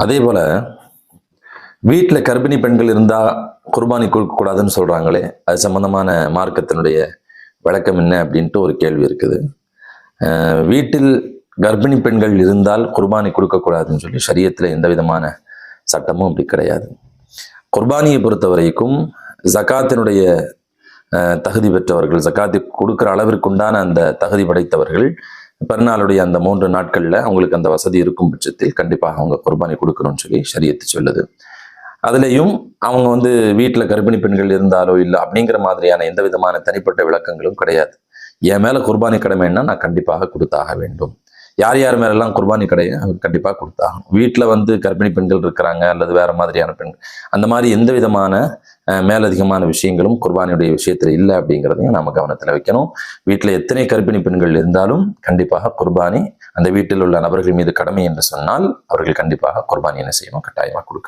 அதே போல வீட்டில் கர்ப்பிணி பெண்கள் இருந்தால் குர்பானி கொடுக்கக்கூடாதுன்னு சொல்கிறாங்களே, அது சம்பந்தமான மார்க்கத்தினுடைய விளக்கம் என்ன அப்படின்ட்டு ஒரு கேள்வி இருக்குது. வீட்டில் கர்ப்பிணி பெண்கள் இருந்தால் குர்பானி கொடுக்கக்கூடாதுன்னு சொல்லி ஷரியத்தில் எந்த விதமான சட்டமும் அப்படி கிடையாது. குர்பானியை பொறுத்த வரைக்கும் ஜகாத்தினுடைய தகுதி பெற்றவர்கள், ஜகாத்தி கொடுக்குற அளவிற்குண்டான அந்த தகுதி படைத்தவர்கள் பிறநாளுடைய அந்த 3 நாட்களில் அவங்களுக்கு அந்த வசதி இருக்கும் பட்சத்தில் கண்டிப்பாக அவங்க குர்பானி கொடுக்கணும்னு சொல்லி ஷரியத்து சொல்லுது. அதுலேயும் அவங்க வீட்டில் கர்ப்பிணி பெண்கள் இருந்தாலோ இல்லை அப்படிங்கிற மாதிரியான எந்த விதமான தனிப்பட்ட விளக்கங்களும் கிடையாது. என் மேலே குர்பானி கடமைன்னா நான் கண்டிப்பாக கொடுத்தாக வேண்டும். யார் யார் மேலெல்லாம் குர்பானி கடையை கண்டிப்பாக கொடுத்தாகணும். வீட்டில் கர்ப்பிணி பெண்கள் இருக்கிறாங்க அல்லது வேற மாதிரியான பெண்கள், அந்த மாதிரி எந்த விதமான மேலதிகமான விஷயங்களும் குர்பானியுடைய விஷயத்தில் இல்லை அப்படிங்கிறதையும் நம்ம கவனத்தில் வைக்கணும். வீட்டில் எத்தனை கர்ப்பிணி பெண்கள் இருந்தாலும் கண்டிப்பாக குர்பானி அந்த வீட்டில் உள்ள நபர்கள் மீது கடமை என்று சொன்னால் அவர்கள் கண்டிப்பாக குர்பானி என்ன செய்யணும், கட்டாயமாக கொடுக்கணும்.